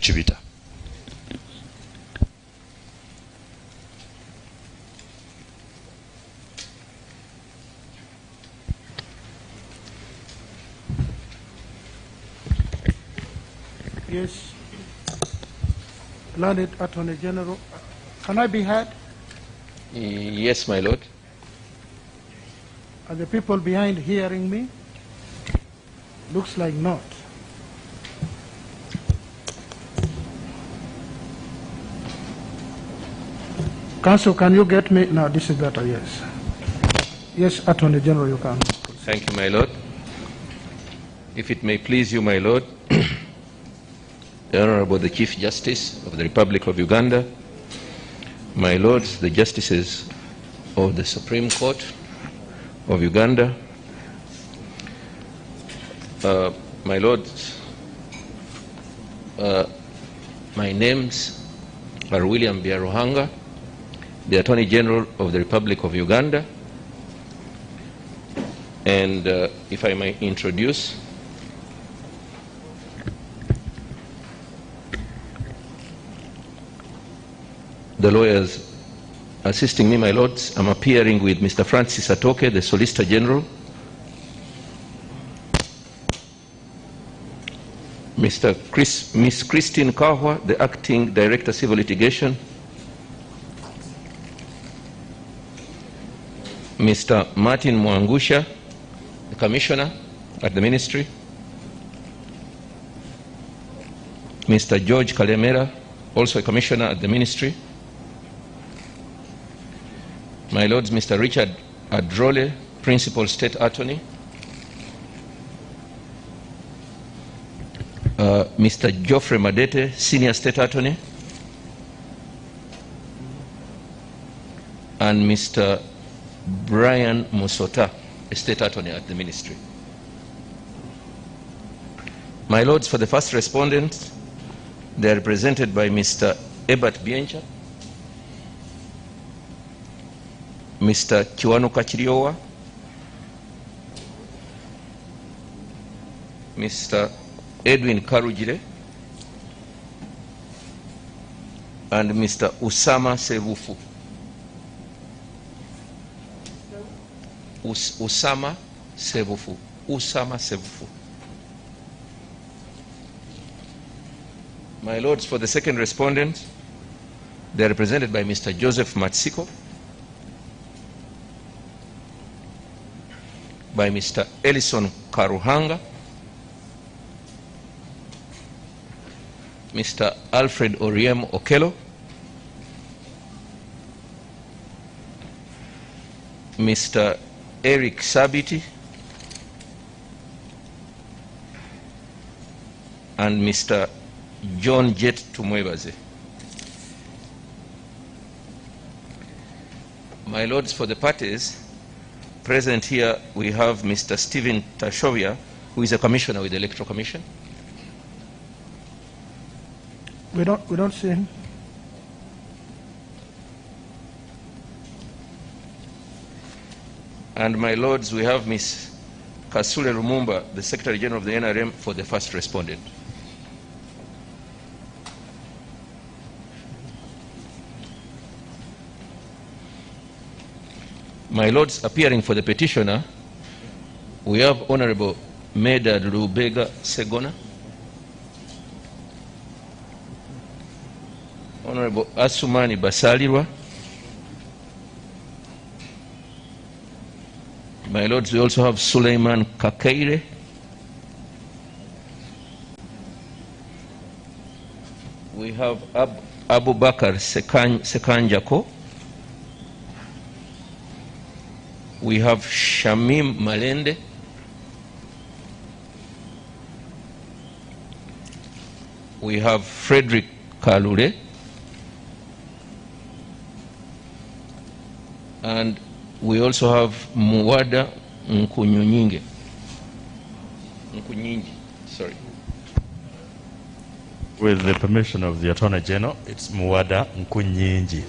Chibita. Yes, Learned Attorney General, can I be heard? Yes, my lord. Are the people behind hearing me? Looks like not. Counsel, can you get me? No, this is better, yes. Yes, Attorney General, you can. Thank you, my lord. If it may please you, my lord, the Honorable the Chief Justice of the Republic of Uganda, my lords, the Justices of the Supreme Court of Uganda, my lords, my names are William Biaruhanga, the Attorney General of the Republic of Uganda, and if I may introduce the lawyers assisting me, my lords. I'm appearing with Mr. Francis Atoke, the Solicitor General, Miss Christine Kahwa, the Acting Director Civil Litigation, Mr. Martin Mwangusha, the Commissioner at the Ministry, Mr. George Kalemera, also a Commissioner at the Ministry, my lords, Mr. Richard Adrole, Principal State Attorney, Mr. Geoffrey Madete, Senior State Attorney, and Mr. Brian Musota, a State Attorney at the Ministry. My lords, for the first respondents, they are represented by Mr. Ebert Biencha, Mr. Kiwanuka Chiriowa, Mr. Edwin Karujire, and Mr. Usama Sevufu. Usama Sevufu. Usama Sevufu. My lords, for the second respondent, they are represented by Mr. Joseph Matsiko, by Mr. Ellison Karuhanga, Mr. Alfred Oriem Okello, Mr. Eric Sabiti, and Mr. John Jet Tumwebaze. My lords, for the parties present here, we have Mr. Stephen Tashovia, who is a commissioner with the Electoral Commission. We don't see him. And my lords, we have Ms. Kasule Lumumba, the Secretary General of the NRM, for the first respondent. My lords, appearing for the petitioner, we have Honorable Medard Lubega Segona, Honorable Asumani Basalirwa. My lords, we also have Suleiman Kakeire, we have Abu Bakar Sekanjako, we have Shamim Malende, we have Frederick Kalure, and we also have Muwada Nkunyingi. Sorry. With the permission of the Attorney General, it's Muwada Nkunyingi.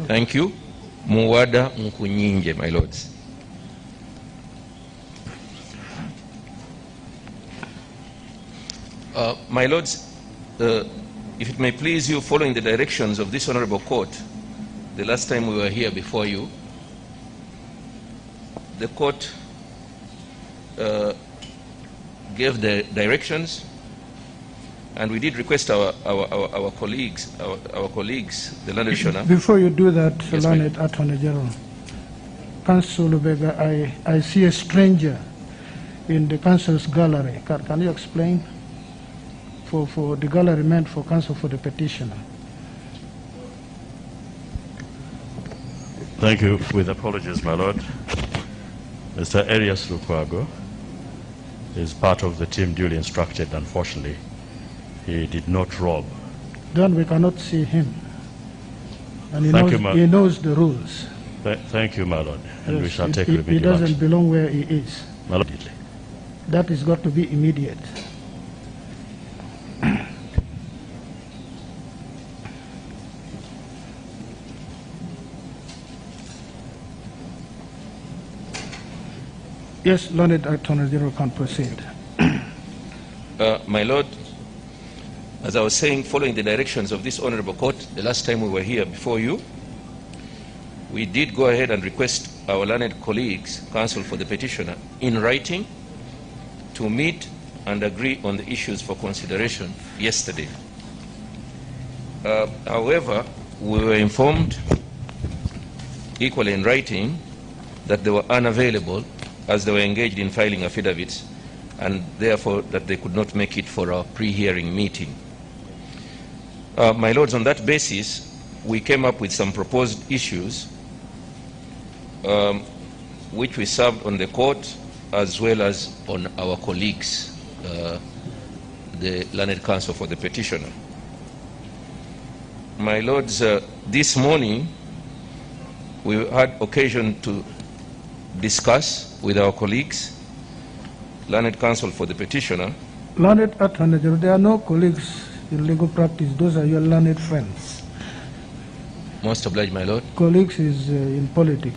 Thank you. Muwada Nkunyingi, my lords. My Lords, if it may please you, following the directions of this Honorable Court, the last time we were here before you, the Court gave the directions, and we did request our colleagues, the Learned Commissioner. Before you do that, Yes, Learned Attorney General, Council Lubega, I see a stranger in the Council's gallery. Can you explain? For the gallery meant for Council for the petitioner. Thank you. With apologies, my Lord. Mr. Arias Lukwago is part of the team duly instructed. Unfortunately, he did not rob. Then we cannot see him. And he knows the rules. Thank you, my Lord. And Yes, we shall take remedial He doesn't action. belong where he is. My Lord. That is got to be immediate. Yes, Learned Attorney General can proceed. My Lord, as I was saying, following the directions of this Honorable Court, the last time we were here before you, we did go ahead and request our learned colleagues, Counsel for the Petitioner, in writing to meet and agree on the issues for consideration yesterday. However, we were informed, equally in writing, that they were unavailable as they were engaged in filing affidavits, and therefore that they could not make it for our pre-hearing meeting. My Lords, on that basis, we came up with some proposed issues which we served on the court as well as on our colleagues, the Learned Counsel for the Petitioner. My Lords, this morning we had occasion to discuss with our colleagues, Learned Counsel for the Petitioner. Learned Attorney General, there are no colleagues in legal practice. Those are your learned friends. Most obliged, my Lord. Colleagues is in politics.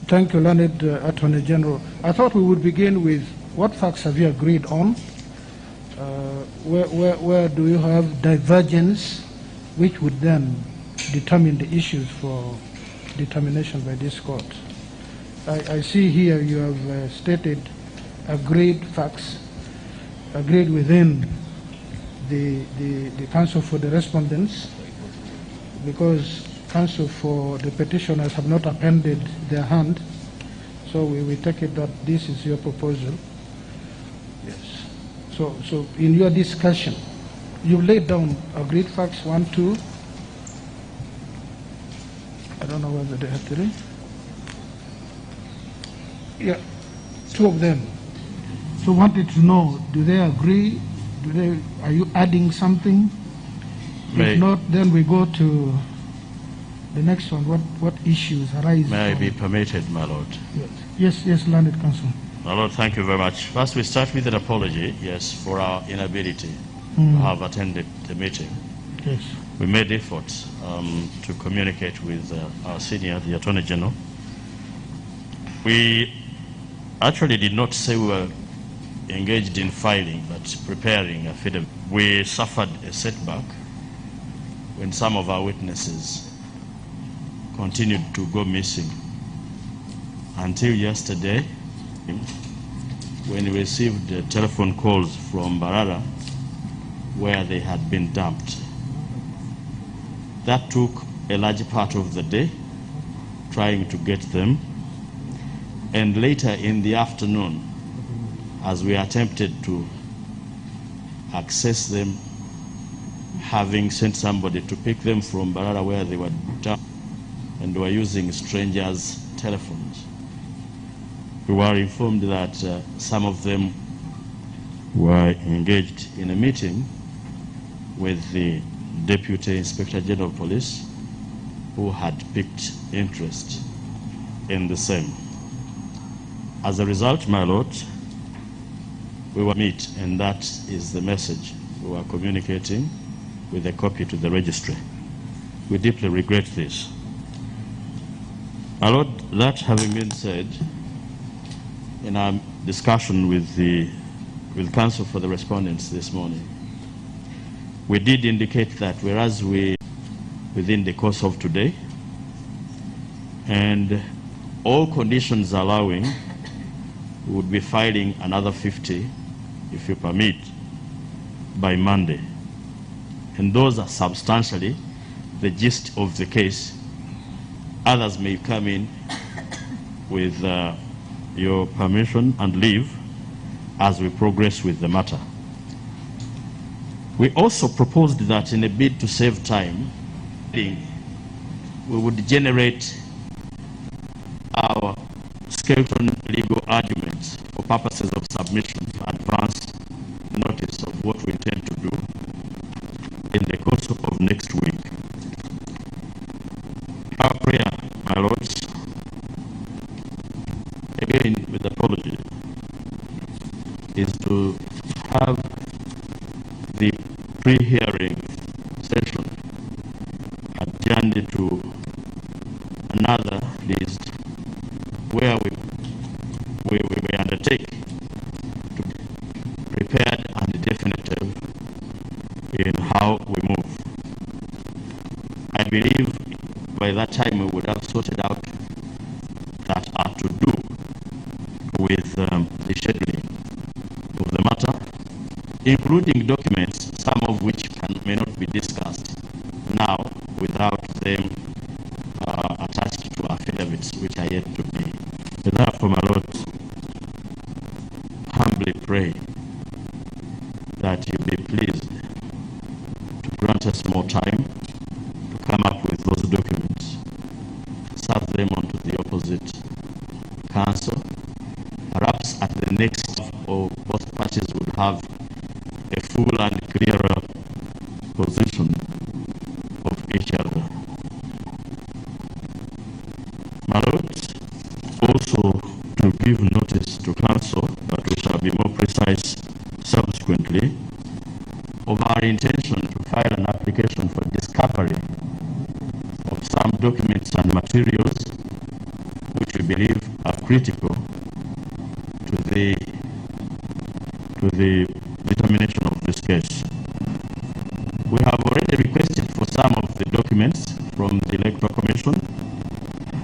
Thank you, Learned Attorney General. I thought we would begin with what facts have you agreed on? Where do you have divergence, which would then determine the issues for determination by this court? I see here you have stated agreed facts, agreed within the Counsel for the respondents, because Counsel for the petitioners have not appended their hand, so we take it that this is your proposal. Yes. So in your discussion, you laid down agreed facts 1, 2. I don't know whether they have 3. Yeah, 2 of them. So wanted to know, do they agree? Are you adding something? If not, then we go to the next one. What issues arise? May I be permitted, my Lord? Yes, Learned Counsel. My Lord, thank you very much. First, we start with an apology, yes, for our inability to have attended the meeting. Yes. We made efforts to communicate with our senior, the Attorney General. We actually did not say we were engaged in filing, but preparing a affidavit. We suffered a setback when some of our witnesses continued to go missing until yesterday, when we received telephone calls from Barara where they had been dumped. That took a large part of the day trying to get them, and later in the afternoon, as we attempted to access them, having sent somebody to pick them from Barara where they were dumped and were using strangers' telephones, we were informed that some of them were engaged in a meeting with the Deputy Inspector General of Police, who had picked interest in the same. As a result, my Lord, we will meet, and that is the message we are communicating with a copy to the registry. We deeply regret this. My Lord, that having been said, in our discussion with counsel for the respondents this morning, we did indicate that whereas within the course of today, and all conditions allowing, we would be filing another 50, if you permit, by Monday. And those are substantially the gist of the case. Others may come in with your permission and leave as we progress with the matter. We also proposed that in a bid to save time, we would generate our skeleton legal arguments for purposes of submission for advance notice of what we intend to do in the course of next week. Our prayer, my lords, again with apology, is to have the pre-hearing session adjourned to another list where we undertake to be prepared and definitive in how we move. I believe by that time we would have sorted out that are to do with the scheduling of the matter, including documents, some of which may not be discussed now without them attached to affidavits which are yet to be. Therefore, my Lord, humbly pray that you be pleased to grant us more time to come up with those documents, serve them onto the opposite council. Perhaps at the next, or both parties would have a full and clearer position of each other. My lords, also to give notice to council that we shall be more precise subsequently of our intention to file an application for discovery of some documents and materials which we believe are critical to the determination of this case. We have already requested for some of the documents from the Electoral Commission,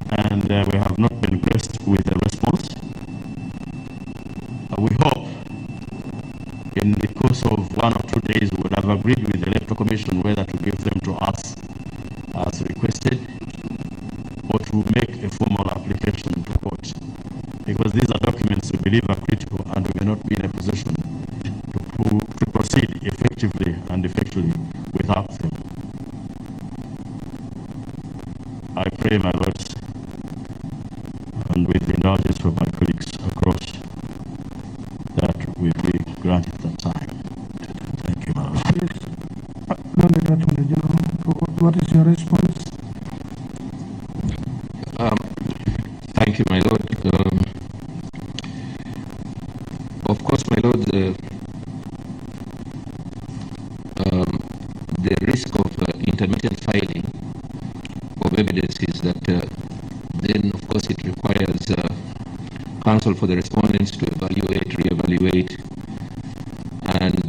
and we have not been blessed with a response. We hope in the course of 1 or 2 days we would have agreed with the Electoral Commission whether to give them to us as requested or to make a formal application to court, because these are documents we believe are critical and we may not be in a position to proceed effectively and effectively without them. I pray, my lords, and with the indulgence of my colleagues across, that we be granted that time. Thank you, my lord. Yes. What is your response? Thank you, my lord. Of course, my lord, the risk of intermittent filing of evidence is that then, of course, it requires counsel for the respondents to evaluate, reevaluate, and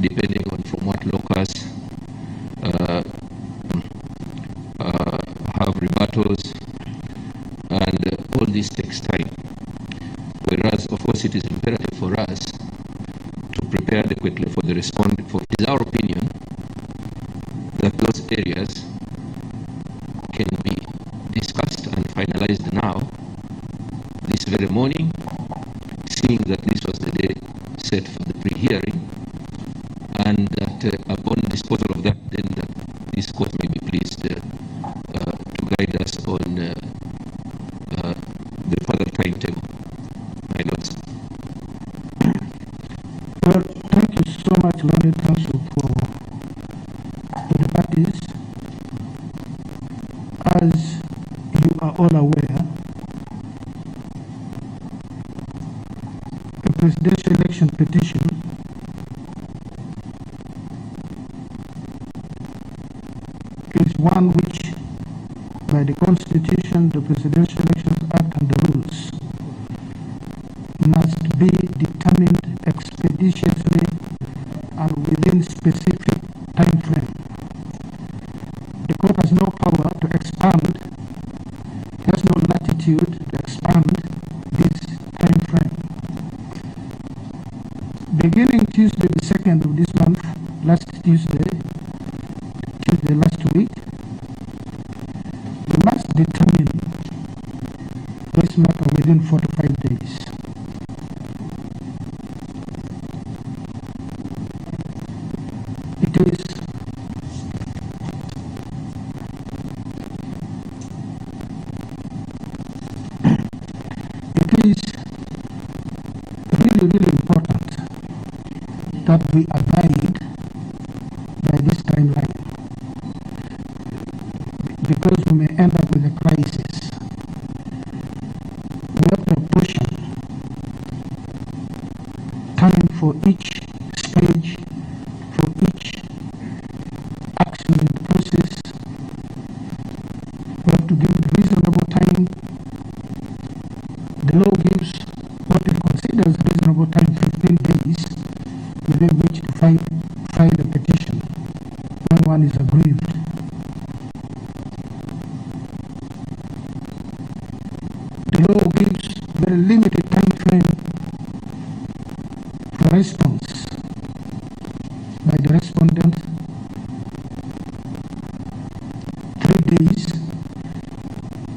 depending on from what locus, have rebuttals, and all this takes time. Whereas, of course, it is imperative for us to prepare adequately for the respondent. For it is our opinion that those areas can be discussed and finalized now, this very morning, seeing that this was the day set for the pre-hearing, and that upon disposal of that, then this court may be pleased to guide us on the further timetable. My lords. Well, thank you so much, Lord Counsel, for the parties. As you are all aware, the presidential election petition is one which, by the Constitution, the Presidential Elections Act, and the rules, expeditiously and within specific time frame. The court has no power to expand, has no latitude to expand this time frame. Beginning Tuesday the 2nd of this month, last Tuesday last week, we must determine this matter within 45 days. It is really important that we abide by this timeline, because we may end up with a crisis. We have to apportion time for each stage, for each action in the process. We have to give it reasonable time. The law gives what it considers reasonable time, 15 days, within which to file a petition when one is aggrieved. The law gives very limited time frame for response by the respondent, 3 days,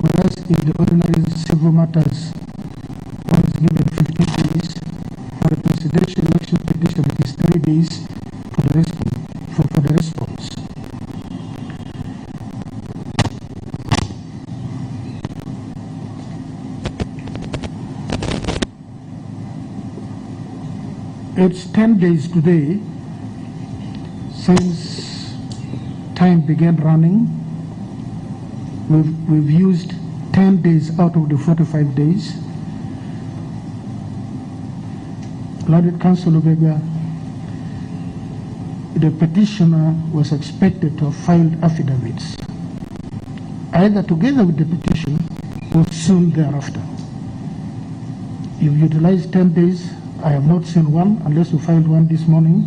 whereas in the ordinary civil matters, one is given 15 days. For a presidential election petition, it is 3 days for the response. It's 10 days today since time began running. We've used 10 days out of the 45 days. Learned Counsel Obega, the petitioner was expected to have filed affidavits, either together with the petition or soon thereafter. You've utilized 10 days. I have not seen one, unless you filed one this morning.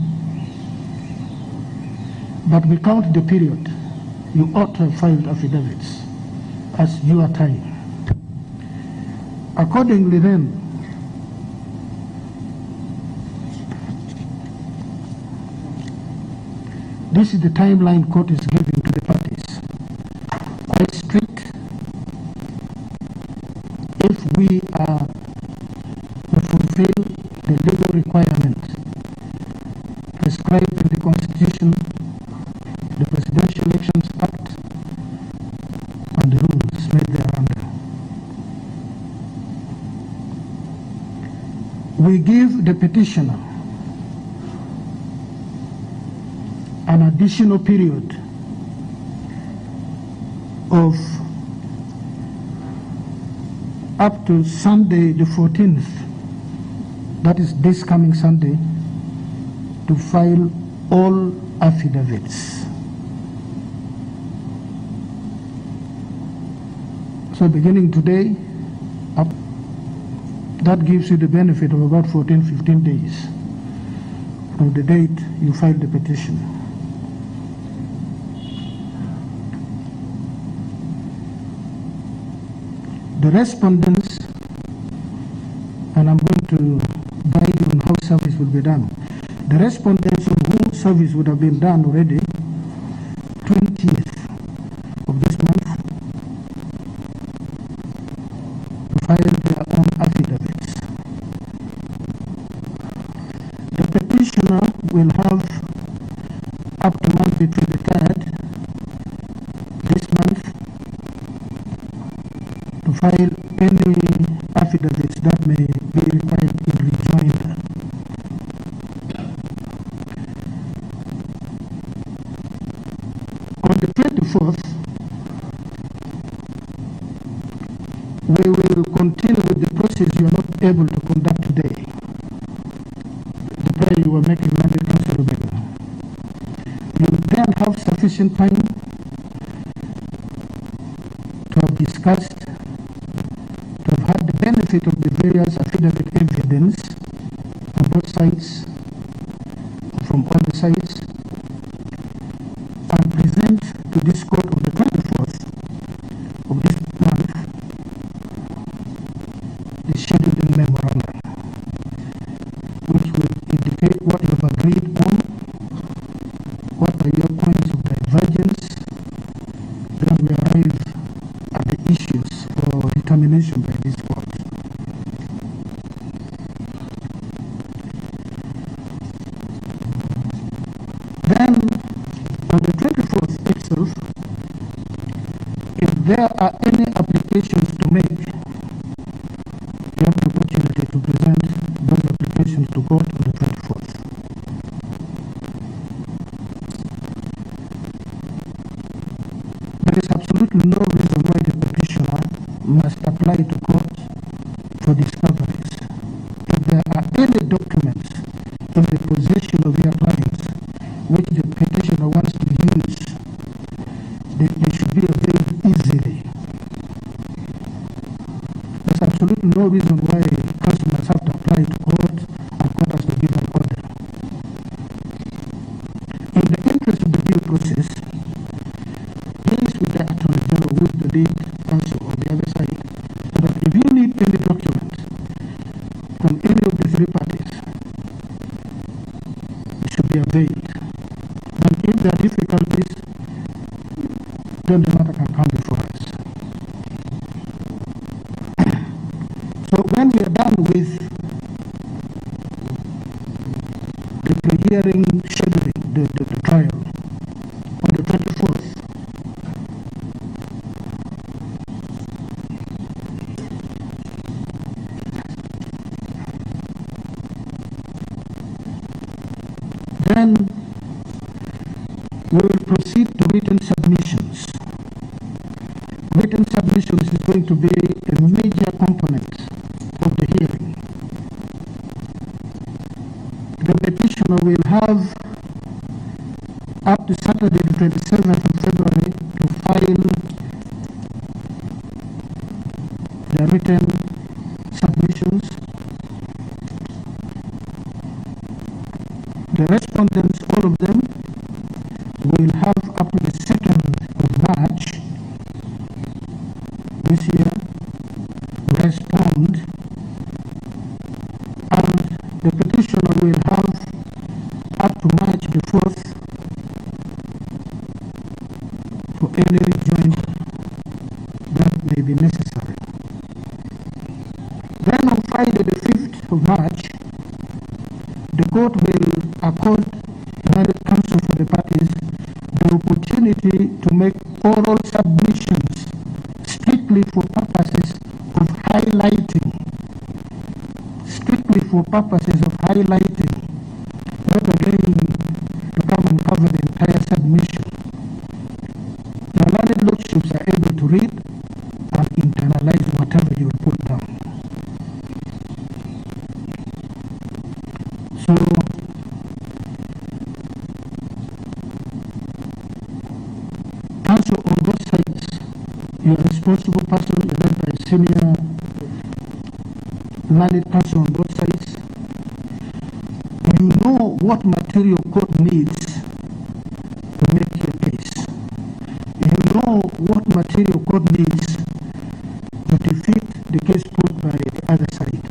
But we count the period. You ought to have filed affidavits as your time. Accordingly then, this is the timeline court is giving to the parties. Quite strict. If we fulfill the legal requirement prescribed in the Constitution, the Presidential Elections Act, and the rules made thereunder, we give the petitioner an additional period of up to Sunday the 14th, that is this coming Sunday, to file all affidavits. So beginning today, that gives you the benefit of about 14-15 days from the date you filed the petition. The respondents, and I'm going to guide you on how service will be done. The respondents on whom service would have been done already, 20th of this month, to file their own affidavits. The petitioner will have up to Monday 23rd this month to file any affidavits that may be required in rejoinder. On the 24th, we will continue with the process you are not able to conduct today. The prayer you were making, London Council of Obega. You will then have sufficient time to have discussed, to have had the benefit of the various affidavit evidence on both sides, sides and present to this court on the 24th of this month the scheduling memorandum, which will indicate what you have agreed on, what are your points of divergence, then we arrive at the issues for determination by this court. Then, on the 24th itself, if there are any applications to make, you have the opportunity to present those applications to court on the 24th. There is absolutely no reason why the petitioner must apply to court for discoveries. If there are any documents in the possession of your clients which the petitioner wants to use, they should be availed easily. There's absolutely no reason why customers have to apply to court and court has to give an order. In the interest of the due process, deals with the Attorney General, who is the lead counsel on the other side, so that if you need any document from any of the three parties, it should be availed. And if there are difficulties, then the matter can come before us. So when we are done with the pre-hearing scheduling, the trial, on the 24th, then we will proceed to written submissions. Written submissions is going to be a major component of the hearing. The petitioner will have up to Saturday the 27th of February to file the written submissions. The respondents, all of them, will have up to the 2nd of March this year to respond, and the petitioner will have up to March the 4th for any rejoinder that may be necessary. Then on Friday the 5th of March, the court will accord United Counsel for the parties the opportunity to make oral submissions strictly for purposes of highlighting, rather than to come and cover the entire submission. The learned lordships are able to read and internalize whatever you put down. So, counsel on both sides, you are a responsible person, you're led by a senior learned counsel on both sides. You know what material court needs to make your case. You know what material court needs to defeat the case put by the other side.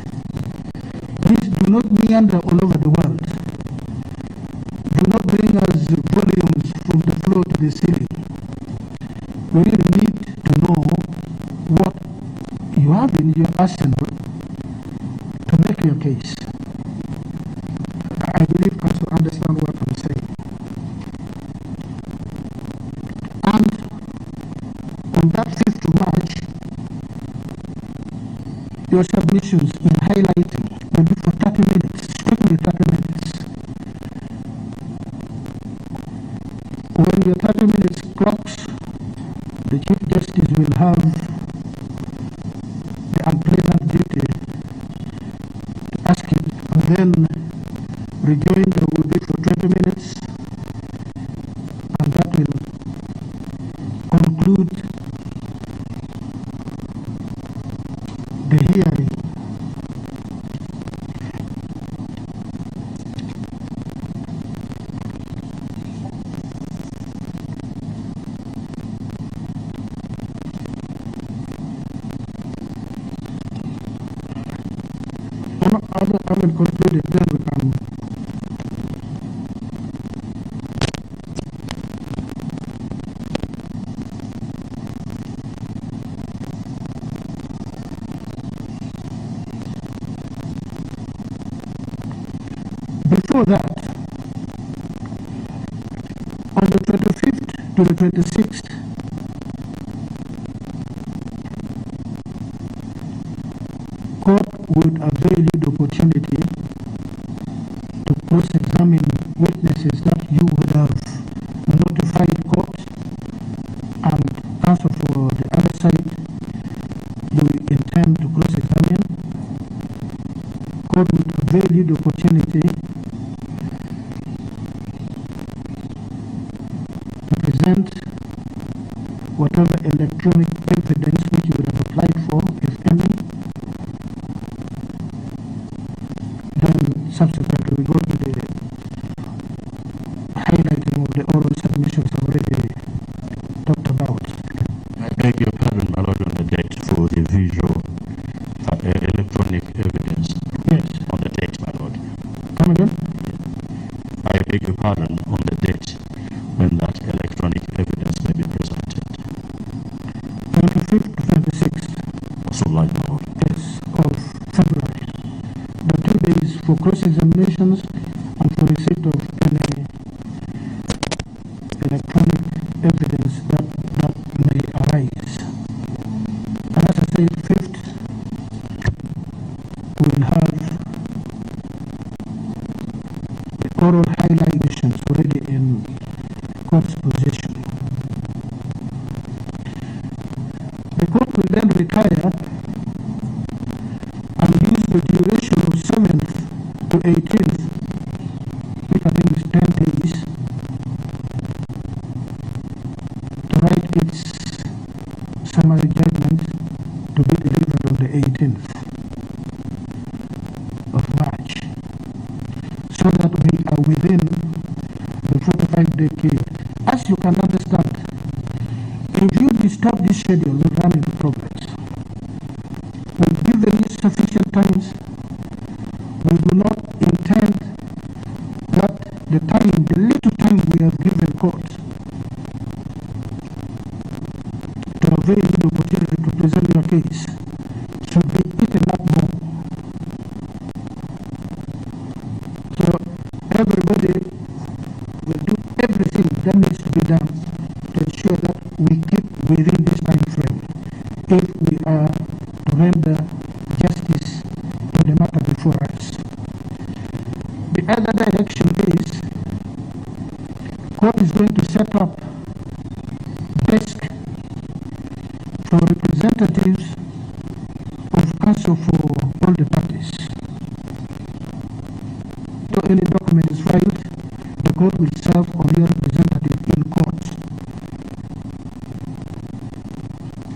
Please do not meander all over the world. Do not bring us volumes from the floor to the ceiling. We really need to know what you have in your arsenal to make your case. I believe counsel understand what I'm saying. And on that 5th of March, your submissions in highlighting will be for 30 minutes, strictly 30 minutes. When your 30 minutes clocks, the Chief Justice will have the unpleasant duty to ask it, and then rejoinder will be for 20 minutes, and that will conclude the hearing. haven't concluded, then we can. Before that, on the 25th to the 26th, court would avail you the opportunity to cross-examine witnesses that you would have notified court, and counsel for the other side you intend to cross-examine. Court would avail you the opportunity to present whatever electronic evidence which you would have applied for, if any. Then subsequently we go to the highlighting of the oral submissions already talked about. I beg your pardon, my lord, on the date for the visual electronic evidence. Yes. On the date, my lord. Come again? I beg your pardon on the date when that electronic evidence may be presented. 25th to 26th. Also like, my lord. Yes, of February. The 2 days for cross-examinations and for receipt of any electronic evidence that may arise. And as I said, 5th, we will have the oral highlightations already in court's possession. The court will then retire and use the duration of 7th to 18th, which I think is 10 days, to write its summary judgment to be delivered on the 18th of March, so that we are within the 45-day period. As you can understand, if you disturb this schedule, we run into problems. We've given you sufficient time. We do not intend that the little time we have given court to avail you the opportunity to present your case should be eaten up more. So everybody will do everything that needs to be done to ensure that we keep within this time frame if we are to render justice to the matter before us. The other direction is court is going to set up desk for representatives of counsel for all the parties. So any document is filed, the court will serve on your representative in court.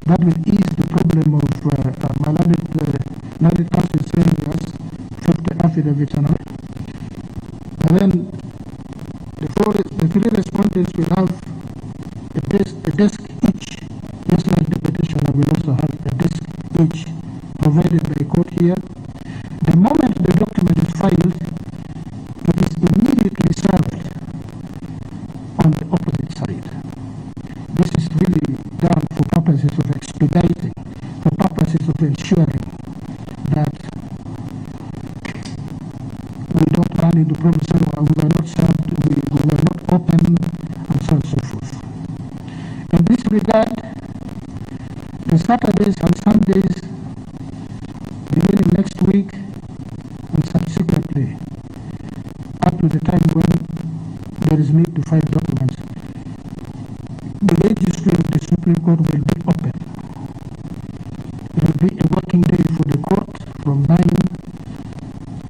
That will ease the problem of my landed counsel is saying yes, 50 affidavits and all. And then the 3 respondents will have a desk each, just like the petitioner will also have a desk each provided by court here. The moment the document is filed, it is immediately served on the opposite side. This is really done for purposes of expediting, for purposes of ensuring that we don't run into problems. We were not served, we were not open, and so on and so forth. In this regard, the Saturdays and Sundays beginning next week and subsequently up to the time when there is need to file documents, the registry of the Supreme Court will be open. It will be a working day for the court from 9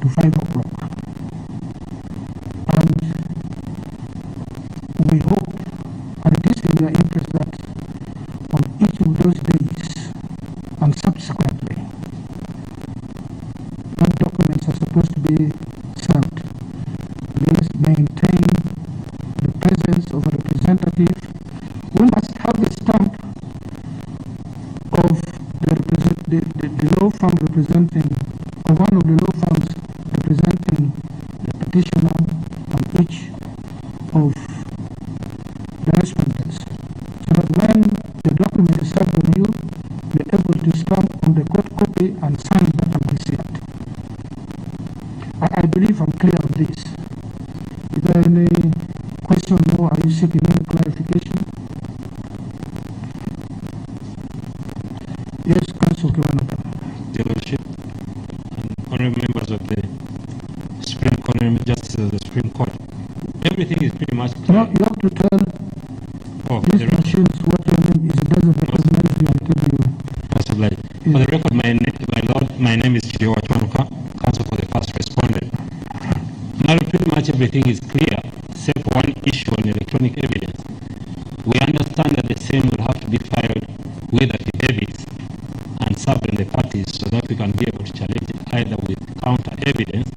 to 5 o'clock. And we hope, and it is in your interest, that on each of those days and subsequently, when documents are supposed to be served, please maintain the presence of a representative. We must have a stamp of the law firm representing, or one of the law firms each of the respondents, so that when the document is served on you, you're able to stamp on the court copy and sign that and receipt. I believe I'm clear on this. Is there any question more? Are you seeking any clarification? Yes, Council Kiwanaka. Your Lordship, and honorable members of the Supreme Court, honorable justices of the Supreme Court, everything is pretty much clear. No, you have to tell these machines what your name is. It doesn't recognize you until you... Possibly. Yeah. For the record, my Lord, my name is Chio Wachuanuka, counsel for the first respondent. Now, pretty much everything is clear, except for one issue on electronic evidence. We understand that the same will have to be filed with affidavits and served on the parties so that we can be able to challenge it either with counter evidence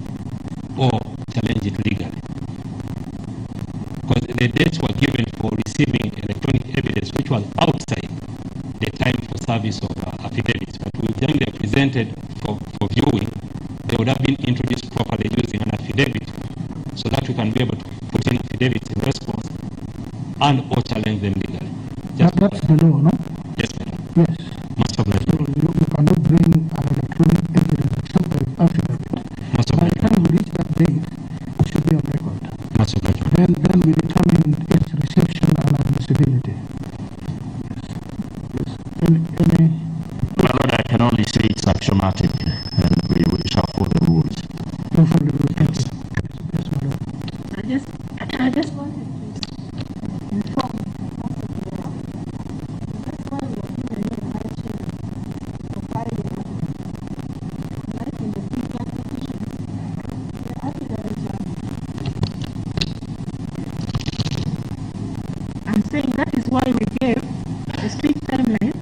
or challenge it legally. Because the dates were given for receiving electronic evidence which was outside the time for service of affidavits, but we generally presented for viewing. They would have been introduced properly using an affidavit so that we can be able to put in affidavits in response and or challenge them legally. That's the law, no? Yes, madam. Yes. Most obliged. So you cannot bring an electronic evidence except by affidavit. Most By the obliged. time we reach that date, it should be on record. Most obliged. Then we determine its reception and admissibility. Yes. Any My Lord, I can only say it's axiomatic, and we shall follow the rules. no from the rule. Thank you. Yes, my lord. I just wanted to inform that's why we are given a high chance for filing. Like in the previous petitions, the affidavits I'm saying that is why we gave a strict timeline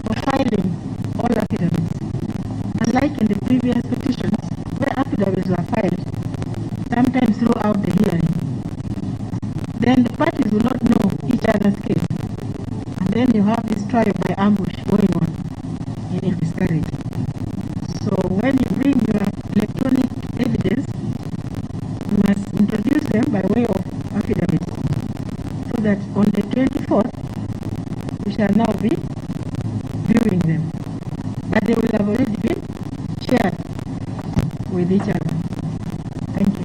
for filing all affidavits. Unlike in the previous petitions, where affidavits were filed, sometimes throughout the hearing, then the parties will not know each other's case. And then you have this trial by ambush going on in every stage. So when you bring your electronic evidence, you must introduce them by way of affidavits. So that on the 24th, we shall now be viewing them. But they will have already been shared with each other. Thank you.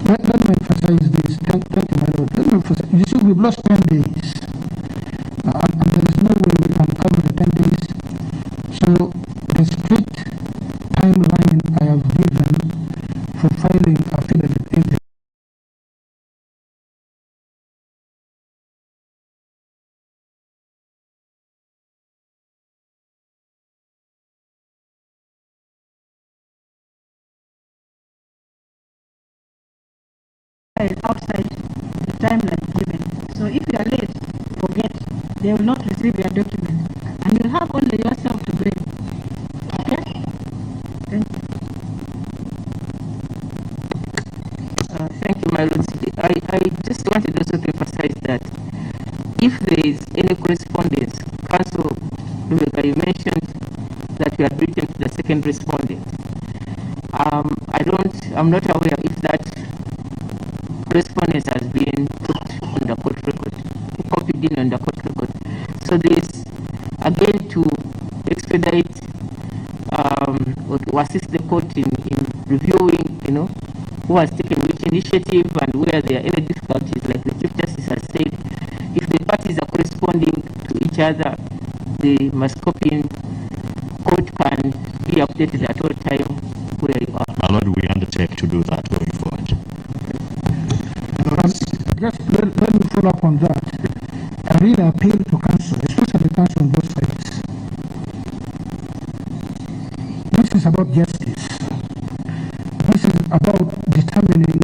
Let me emphasize this. Thank you, my lord. Let me emphasize. You see, we've lost 10 days. And there is no way we can cover the 10 days. So the strict timeline I have given for filing affidavit evidence outside the timeline given. So if you are late, forget. They will not receive your document. And you'll have only yourself to blame. Okay? Thank you. Thank you, my Lord. I just wanted also to emphasize that if there is any correspondence, Council Rebecca, you mentioned that you had written to the second respondent. I'm not aware if that correspondence has been put on the court record, copied in on the court record. So this, again, to expedite or to assist the court in reviewing, who has taken which initiative and where there are any difficulties, like the Chief Justice has said, if the parties are corresponding to each other, the must copy in court can be updated at all time where you are. My Lord, we undertake to do that going forward. Just let me follow up on that. I really appeal to counsel, especially counsel on both sides. This is about justice. This is about determining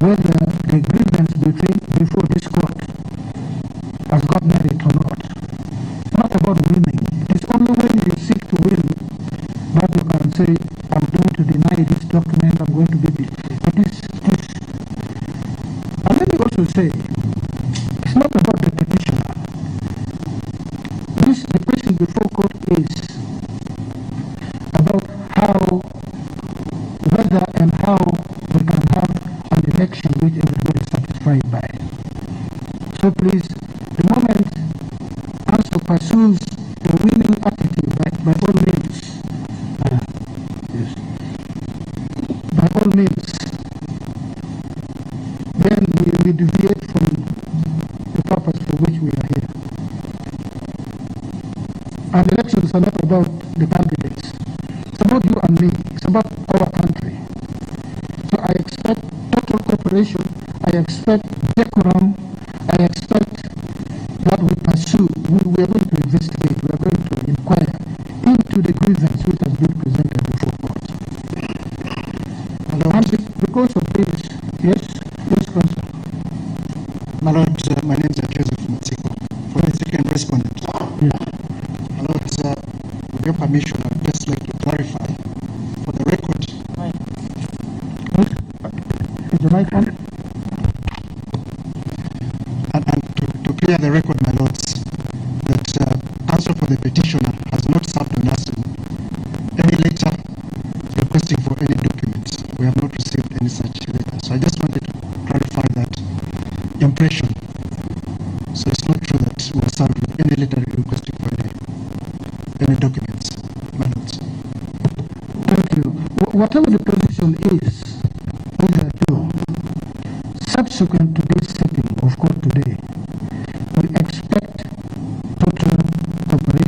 whether the grievance before this court has got merit or not. It's not about winning. It is only when you seek to win that you can say, I'm going to deny this document, I'm going to give it. But this. And let me also say, it's not about the petitioner. The question before court is about whether and how we can have an election which everybody is satisfied by. So please, the moment ANSO pursues the winning attitude by all means, yes, by all means, then we deviate from the purpose for which we are here. And elections are not about the candidates. It's about you and me. It's about our country. So I expect total cooperation. I expect decorum. I expect that we pursue. We are going to investigate. We are going to inquire into the grievance which has been presented before court. And because of this, yes, Councillor. My Lord, my name is Joseph Matsiko, for the second respondent. Yeah. My Lord, with your permission, I would just like to clarify for the record. Is the mic on? And to clear the record, my lords, that counsel for the petitioner has not served on us any letter requesting for any documents. We have not received any such letter. So I just wanted to clarify that impression. So it's not true that we are served with any letter requesting for any documents, my lords. Thank you. Whatever the position is hitherto, subsequent to this sitting of court today, we expect total cooperation